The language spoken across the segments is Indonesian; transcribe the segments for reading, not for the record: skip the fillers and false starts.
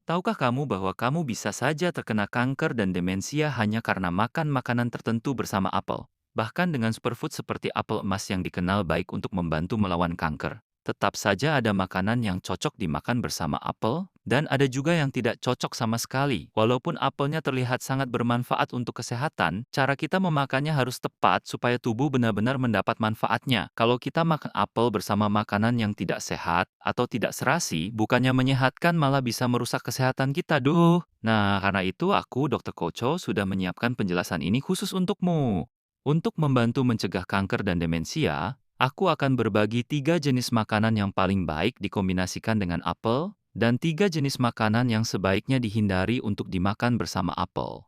Tahukah kamu bahwa kamu bisa saja terkena kanker dan demensia hanya karena makan makanan tertentu bersama apel? Bahkan dengan superfood seperti apel emas yang dikenal baik untuk membantu melawan kanker. Tetap saja ada makanan yang cocok dimakan bersama apel, dan ada juga yang tidak cocok sama sekali. Walaupun apelnya terlihat sangat bermanfaat untuk kesehatan, cara kita memakannya harus tepat supaya tubuh benar-benar mendapat manfaatnya. Kalau kita makan apel bersama makanan yang tidak sehat atau tidak serasi, bukannya menyehatkan malah bisa merusak kesehatan kita, duh. Nah, karena itu aku, Dr. Kocho, sudah menyiapkan penjelasan ini khusus untukmu. Untuk membantu mencegah kanker dan demensia, aku akan berbagi 3 jenis makanan yang paling baik dikombinasikan dengan apel, dan 3 jenis makanan yang sebaiknya dihindari untuk dimakan bersama apel.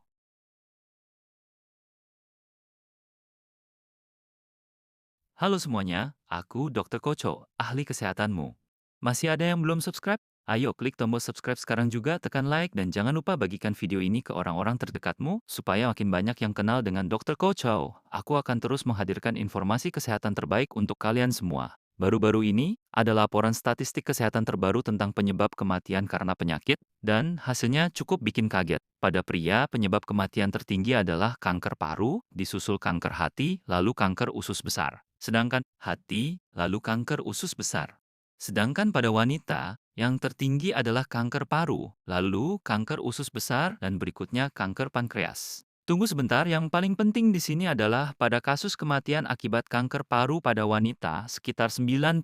Halo semuanya, aku Dr. Kocho, ahli kesehatanmu. Masih ada yang belum subscribe? Ayo klik tombol subscribe sekarang juga, tekan like, dan jangan lupa bagikan video ini ke orang-orang terdekatmu, supaya makin banyak yang kenal dengan Dr. Kocho. Aku akan terus menghadirkan informasi kesehatan terbaik untuk kalian semua. Baru-baru ini, ada laporan statistik kesehatan terbaru tentang penyebab kematian karena penyakit, dan hasilnya cukup bikin kaget. Pada pria, penyebab kematian tertinggi adalah kanker paru, disusul kanker hati, lalu kanker usus besar. Sedangkan hati, lalu kanker usus besar. Sedangkan pada wanita, yang tertinggi adalah kanker paru, lalu kanker usus besar, dan berikutnya kanker pankreas. Tunggu sebentar, yang paling penting di sini adalah pada kasus kematian akibat kanker paru pada wanita, sekitar 90%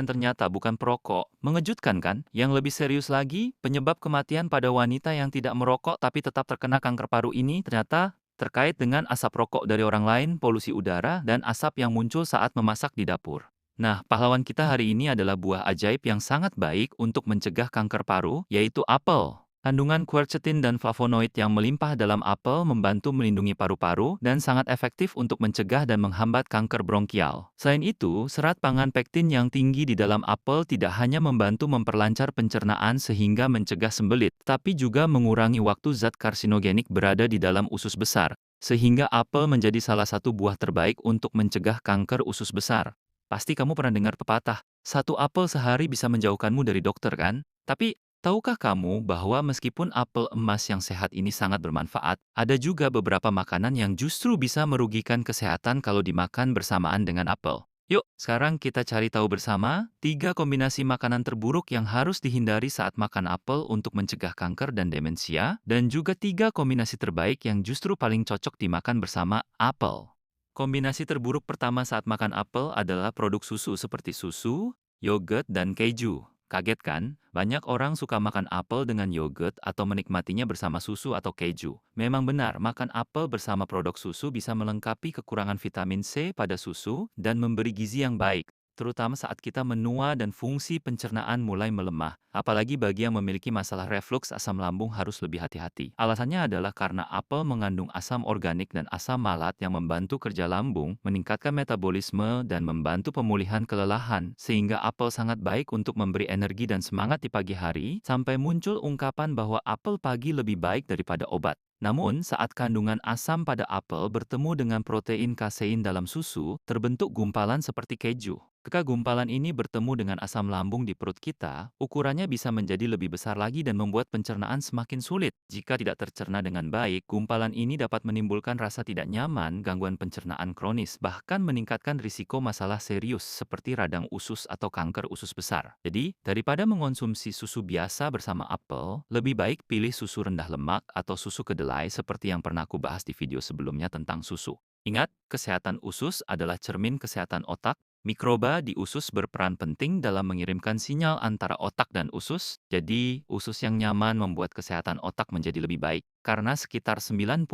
ternyata bukan perokok. Mengejutkan kan? Yang lebih serius lagi, penyebab kematian pada wanita yang tidak merokok tapi tetap terkena kanker paru ini ternyata terkait dengan asap rokok dari orang lain, polusi udara, dan asap yang muncul saat memasak di dapur. Nah, pahlawan kita hari ini adalah buah ajaib yang sangat baik untuk mencegah kanker paru, yaitu apel. Kandungan quercetin dan flavonoid yang melimpah dalam apel membantu melindungi paru-paru dan sangat efektif untuk mencegah dan menghambat kanker bronkial. Selain itu, serat pangan pektin yang tinggi di dalam apel tidak hanya membantu memperlancar pencernaan sehingga mencegah sembelit, tapi juga mengurangi waktu zat karsinogenik berada di dalam usus besar, sehingga apel menjadi salah satu buah terbaik untuk mencegah kanker usus besar. Pasti kamu pernah dengar pepatah, satu apel sehari bisa menjauhkanmu dari dokter kan? Tapi, tahukah kamu bahwa meskipun apel emas yang sehat ini sangat bermanfaat, ada juga beberapa makanan yang justru bisa merugikan kesehatan kalau dimakan bersamaan dengan apel. Yuk, sekarang kita cari tahu bersama 3 kombinasi makanan terburuk yang harus dihindari saat makan apel untuk mencegah kanker dan demensia, dan juga 3 kombinasi terbaik yang justru paling cocok dimakan bersama apel. Kombinasi terburuk pertama saat makan apel adalah produk susu seperti susu, yogurt, dan keju. Kaget kan? Banyak orang suka makan apel dengan yogurt atau menikmatinya bersama susu atau keju. Memang benar, makan apel bersama produk susu bisa melengkapi kekurangan vitamin C pada susu dan memberi gizi yang baik, terutama saat kita menua dan fungsi pencernaan mulai melemah. Apalagi bagi yang memiliki masalah refluks asam lambung harus lebih hati-hati. Alasannya adalah karena apel mengandung asam organik dan asam malat yang membantu kerja lambung, meningkatkan metabolisme, dan membantu pemulihan kelelahan, sehingga apel sangat baik untuk memberi energi dan semangat di pagi hari, sampai muncul ungkapan bahwa apel pagi lebih baik daripada obat. Namun, saat kandungan asam pada apel bertemu dengan protein kasein dalam susu, terbentuk gumpalan seperti keju. Ketika gumpalan ini bertemu dengan asam lambung di perut kita, ukurannya bisa menjadi lebih besar lagi dan membuat pencernaan semakin sulit. Jika tidak tercerna dengan baik, gumpalan ini dapat menimbulkan rasa tidak nyaman, gangguan pencernaan kronis, bahkan meningkatkan risiko masalah serius seperti radang usus atau kanker usus besar. Jadi, daripada mengonsumsi susu biasa bersama apel, lebih baik pilih susu rendah lemak atau susu kedelai seperti yang pernah aku bahas di video sebelumnya tentang susu. Ingat, kesehatan usus adalah cermin kesehatan otak. Mikroba di usus berperan penting dalam mengirimkan sinyal antara otak dan usus, jadi usus yang nyaman membuat kesehatan otak menjadi lebih baik. Karena sekitar 95%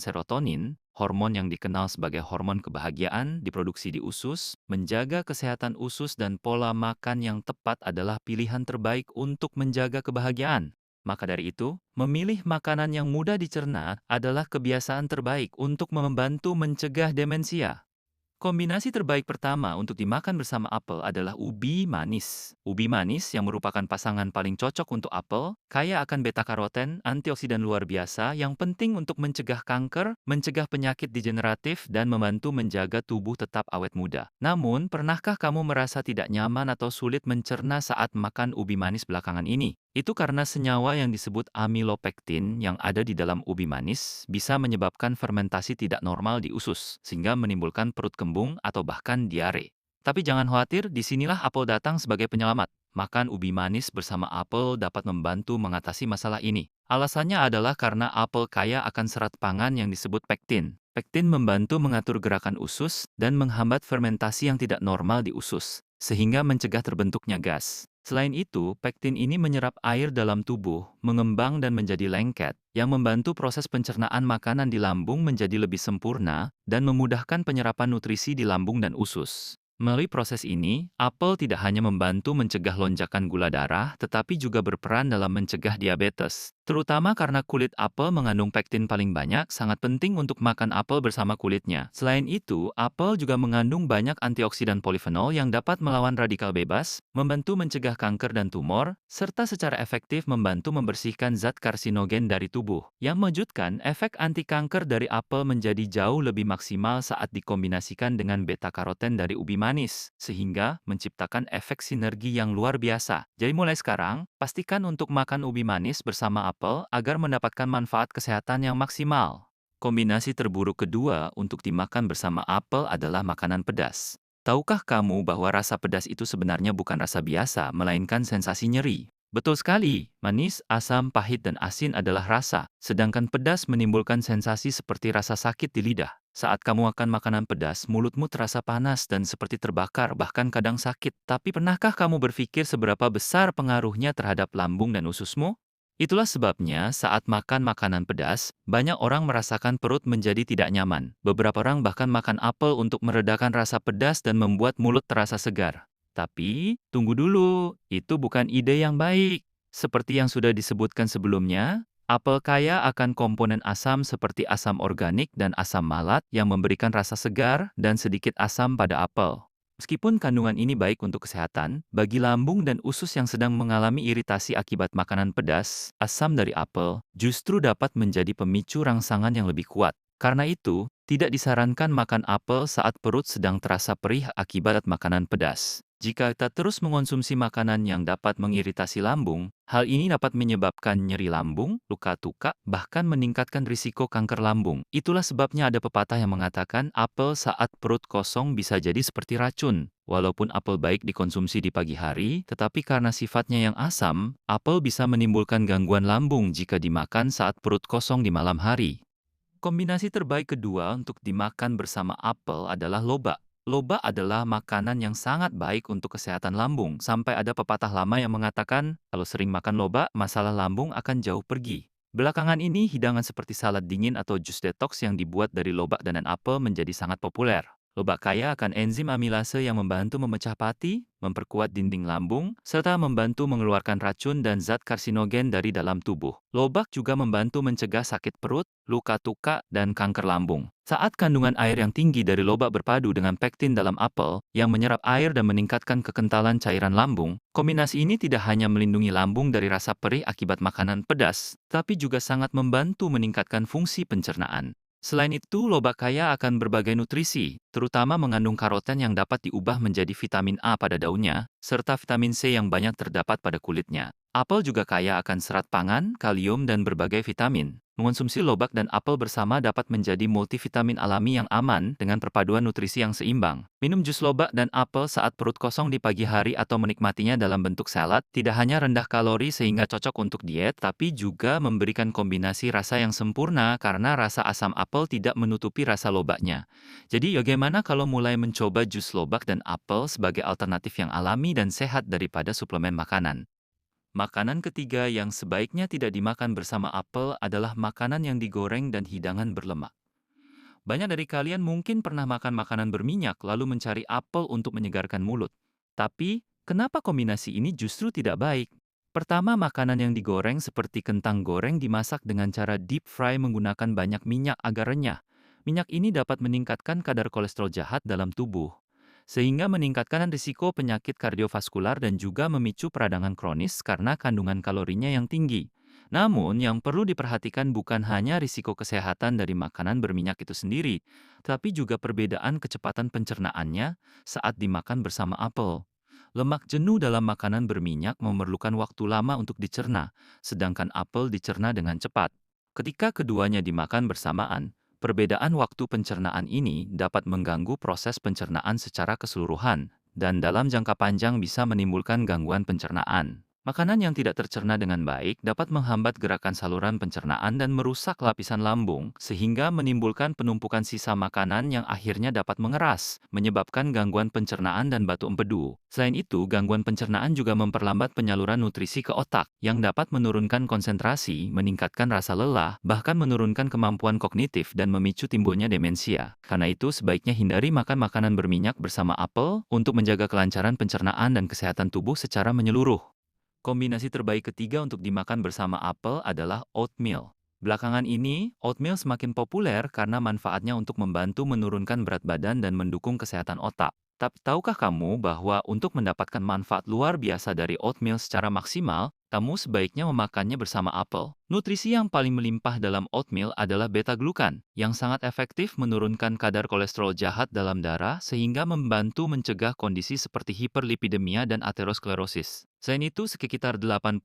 serotonin, hormon yang dikenal sebagai hormon kebahagiaan, diproduksi di usus, menjaga kesehatan usus dan pola makan yang tepat adalah pilihan terbaik untuk menjaga kebahagiaan. Maka dari itu, memilih makanan yang mudah dicerna adalah kebiasaan terbaik untuk membantu mencegah demensia. Kombinasi terbaik pertama untuk dimakan bersama apel adalah ubi manis. Ubi manis yang merupakan pasangan paling cocok untuk apel, kaya akan beta-karoten, antioksidan luar biasa yang penting untuk mencegah kanker, mencegah penyakit degeneratif, dan membantu menjaga tubuh tetap awet muda. Namun, pernahkah kamu merasa tidak nyaman atau sulit mencerna saat makan ubi manis belakangan ini? Itu karena senyawa yang disebut amilopektin yang ada di dalam ubi manis bisa menyebabkan fermentasi tidak normal di usus, sehingga menimbulkan perut kembung atau bahkan diare. Tapi jangan khawatir, disinilah apel datang sebagai penyelamat. Makan ubi manis bersama apel dapat membantu mengatasi masalah ini. Alasannya adalah karena apel kaya akan serat pangan yang disebut pektin. Pektin membantu mengatur gerakan usus dan menghambat fermentasi yang tidak normal di usus, sehingga mencegah terbentuknya gas. Selain itu, pektin ini menyerap air dalam tubuh, mengembang dan menjadi lengket, yang membantu proses pencernaan makanan di lambung menjadi lebih sempurna dan memudahkan penyerapan nutrisi di lambung dan usus. Melalui proses ini, apel tidak hanya membantu mencegah lonjakan gula darah, tetapi juga berperan dalam mencegah diabetes. Terutama karena kulit apel mengandung pektin paling banyak, sangat penting untuk makan apel bersama kulitnya. Selain itu, apel juga mengandung banyak antioksidan polifenol yang dapat melawan radikal bebas, membantu mencegah kanker dan tumor, serta secara efektif membantu membersihkan zat karsinogen dari tubuh. Yang mengejutkan, efek anti kanker dari apel menjadi jauh lebih maksimal saat dikombinasikan dengan beta-karoten dari ubi manis, sehingga menciptakan efek sinergi yang luar biasa. Jadi mulai sekarang, pastikan untuk makan ubi manis bersama apel agar mendapatkan manfaat kesehatan yang maksimal. Kombinasi terburuk kedua untuk dimakan bersama apel adalah makanan pedas. Tahukah kamu bahwa rasa pedas itu sebenarnya bukan rasa biasa, melainkan sensasi nyeri? Betul sekali, manis, asam, pahit, dan asin adalah rasa, sedangkan pedas menimbulkan sensasi seperti rasa sakit di lidah. Saat kamu makan makanan pedas, mulutmu terasa panas dan seperti terbakar, bahkan kadang sakit. Tapi pernahkah kamu berpikir seberapa besar pengaruhnya terhadap lambung dan ususmu? Itulah sebabnya saat makan makanan pedas, banyak orang merasakan perut menjadi tidak nyaman. Beberapa orang bahkan makan apel untuk meredakan rasa pedas dan membuat mulut terasa segar. Tapi, tunggu dulu, itu bukan ide yang baik. Seperti yang sudah disebutkan sebelumnya, apel kaya akan komponen asam seperti asam organik dan asam malat yang memberikan rasa segar dan sedikit asam pada apel. Meskipun kandungan ini baik untuk kesehatan, bagi lambung dan usus yang sedang mengalami iritasi akibat makanan pedas, asam dari apel justru dapat menjadi pemicu rangsangan yang lebih kuat. Karena itu, tidak disarankan makan apel saat perut sedang terasa perih akibat makanan pedas. Jika kita terus mengonsumsi makanan yang dapat mengiritasi lambung, hal ini dapat menyebabkan nyeri lambung, luka tukak, bahkan meningkatkan risiko kanker lambung. Itulah sebabnya ada pepatah yang mengatakan apel saat perut kosong bisa jadi seperti racun. Walaupun apel baik dikonsumsi di pagi hari, tetapi karena sifatnya yang asam, apel bisa menimbulkan gangguan lambung jika dimakan saat perut kosong di malam hari. Kombinasi terbaik kedua untuk dimakan bersama apel adalah loba. Loba adalah makanan yang sangat baik untuk kesehatan lambung, sampai ada pepatah lama yang mengatakan, kalau sering makan loba, masalah lambung akan jauh pergi. Belakangan ini, hidangan seperti salad dingin atau jus detox yang dibuat dari loba dan apel menjadi sangat populer. Loba kaya akan enzim amilase yang membantu memecah pati, memperkuat dinding lambung, serta membantu mengeluarkan racun dan zat karsinogen dari dalam tubuh. Lobak juga membantu mencegah sakit perut, luka tukak, dan kanker lambung. Saat kandungan air yang tinggi dari lobak berpadu dengan pektin dalam apel, yang menyerap air dan meningkatkan kekentalan cairan lambung, kombinasi ini tidak hanya melindungi lambung dari rasa perih akibat makanan pedas, tapi juga sangat membantu meningkatkan fungsi pencernaan. Selain itu, lobak kaya akan berbagai nutrisi, terutama mengandung karoten yang dapat diubah menjadi vitamin A pada daunnya, serta vitamin C yang banyak terdapat pada kulitnya. Apel juga kaya akan serat pangan, kalium, dan berbagai vitamin. Mengonsumsi lobak dan apel bersama dapat menjadi multivitamin alami yang aman dengan perpaduan nutrisi yang seimbang. Minum jus lobak dan apel saat perut kosong di pagi hari atau menikmatinya dalam bentuk salad tidak hanya rendah kalori sehingga cocok untuk diet, tapi juga memberikan kombinasi rasa yang sempurna karena rasa asam apel tidak menutupi rasa lobaknya. Jadi bagaimana kalau mulai mencoba jus lobak dan apel sebagai alternatif yang alami dan sehat daripada suplemen makanan? Makanan ketiga yang sebaiknya tidak dimakan bersama apel adalah makanan yang digoreng dan hidangan berlemak. Banyak dari kalian mungkin pernah makan makanan berminyak lalu mencari apel untuk menyegarkan mulut. Tapi, kenapa kombinasi ini justru tidak baik? Pertama, makanan yang digoreng seperti kentang goreng dimasak dengan cara deep fry menggunakan banyak minyak agar renyah. Minyak ini dapat meningkatkan kadar kolesterol jahat dalam tubuh, sehingga meningkatkan risiko penyakit kardiovaskular dan juga memicu peradangan kronis karena kandungan kalorinya yang tinggi. Namun, yang perlu diperhatikan bukan hanya risiko kesehatan dari makanan berminyak itu sendiri, tapi juga perbedaan kecepatan pencernaannya saat dimakan bersama apel. Lemak jenuh dalam makanan berminyak memerlukan waktu lama untuk dicerna, sedangkan apel dicerna dengan cepat. Ketika keduanya dimakan bersamaan, perbedaan waktu pencernaan ini dapat mengganggu proses pencernaan secara keseluruhan, dan dalam jangka panjang bisa menimbulkan gangguan pencernaan. Makanan yang tidak tercerna dengan baik dapat menghambat gerakan saluran pencernaan dan merusak lapisan lambung, sehingga menimbulkan penumpukan sisa makanan yang akhirnya dapat mengeras, menyebabkan gangguan pencernaan dan batu empedu. Selain itu, gangguan pencernaan juga memperlambat penyaluran nutrisi ke otak, yang dapat menurunkan konsentrasi, meningkatkan rasa lelah, bahkan menurunkan kemampuan kognitif dan memicu timbulnya demensia. Karena itu, sebaiknya hindari makan makanan berminyak bersama apel untuk menjaga kelancaran pencernaan dan kesehatan tubuh secara menyeluruh. Kombinasi terbaik ketiga untuk dimakan bersama apel adalah oatmeal. Belakangan ini, oatmeal semakin populer karena manfaatnya untuk membantu menurunkan berat badan dan mendukung kesehatan otak. Tapi tahukah kamu bahwa untuk mendapatkan manfaat luar biasa dari oatmeal secara maksimal, kamu sebaiknya memakannya bersama apel? Nutrisi yang paling melimpah dalam oatmeal adalah beta-glukan, yang sangat efektif menurunkan kadar kolesterol jahat dalam darah sehingga membantu mencegah kondisi seperti hiperlipidemia dan aterosklerosis. Selain itu, sekitar 80%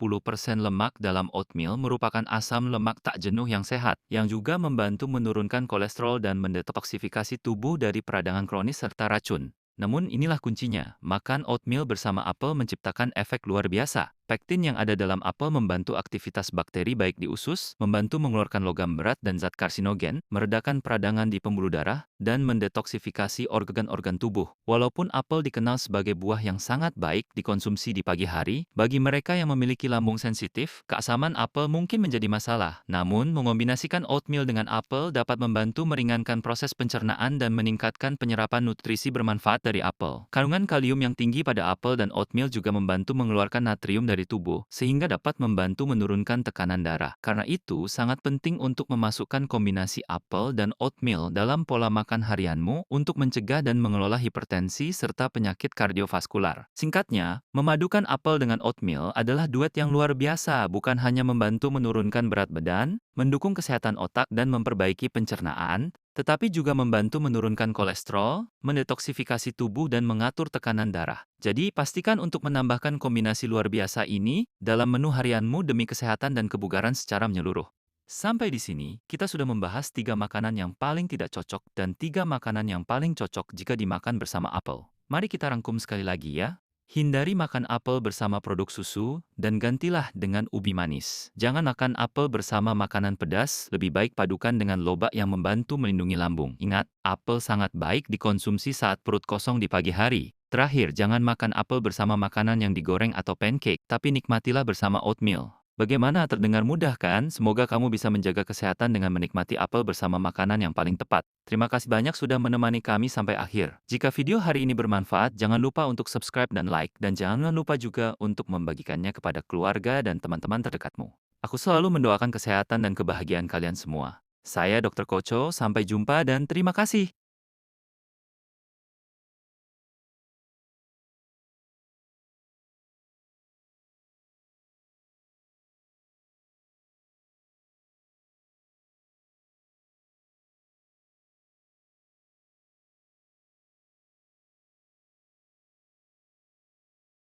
lemak dalam oatmeal merupakan asam lemak tak jenuh yang sehat, yang juga membantu menurunkan kolesterol dan mendetoksifikasi tubuh dari peradangan kronis serta racun. Namun inilah kuncinya, makan oatmeal bersama apel menciptakan efek luar biasa. Pektin yang ada dalam apel membantu aktivitas bakteri baik di usus, membantu mengeluarkan logam berat dan zat karsinogen, meredakan peradangan di pembuluh darah, dan mendetoksifikasi organ-organ tubuh. Walaupun apel dikenal sebagai buah yang sangat baik dikonsumsi di pagi hari, bagi mereka yang memiliki lambung sensitif, keasaman apel mungkin menjadi masalah. Namun, mengombinasikan oatmeal dengan apel dapat membantu meringankan proses pencernaan dan meningkatkan penyerapan nutrisi bermanfaat dari apel. Kandungan kalium yang tinggi pada apel dan oatmeal juga membantu mengeluarkan natrium dari tubuh, sehingga dapat membantu menurunkan tekanan darah. Karena itu, sangat penting untuk memasukkan kombinasi apel dan oatmeal dalam pola makan harianmu untuk mencegah dan mengelola hipertensi serta penyakit kardiovaskular. Singkatnya, memadukan apel dengan oatmeal adalah duet yang luar biasa, bukan hanya membantu menurunkan berat badan, mendukung kesehatan otak dan memperbaiki pencernaan, tetapi juga membantu menurunkan kolesterol, mendetoksifikasi tubuh dan mengatur tekanan darah. Jadi, pastikan untuk menambahkan kombinasi luar biasa ini dalam menu harianmu demi kesehatan dan kebugaran secara menyeluruh. Sampai di sini, kita sudah membahas 3 makanan yang paling tidak cocok dan 3 makanan yang paling cocok jika dimakan bersama apel. Mari kita rangkum sekali lagi ya. Hindari makan apel bersama produk susu, dan gantilah dengan ubi manis. Jangan makan apel bersama makanan pedas, lebih baik padukan dengan lobak yang membantu melindungi lambung. Ingat, apel sangat baik dikonsumsi saat perut kosong di pagi hari. Terakhir, jangan makan apel bersama makanan yang digoreng atau pancake, tapi nikmatilah bersama oatmeal. Bagaimana, terdengar mudah kan? Semoga kamu bisa menjaga kesehatan dengan menikmati apel bersama makanan yang paling tepat. Terima kasih banyak sudah menemani kami sampai akhir. Jika video hari ini bermanfaat, jangan lupa untuk subscribe dan like, dan jangan lupa juga untuk membagikannya kepada keluarga dan teman-teman terdekatmu. Aku selalu mendoakan kesehatan dan kebahagiaan kalian semua. Saya Dr. Koco, sampai jumpa dan terima kasih.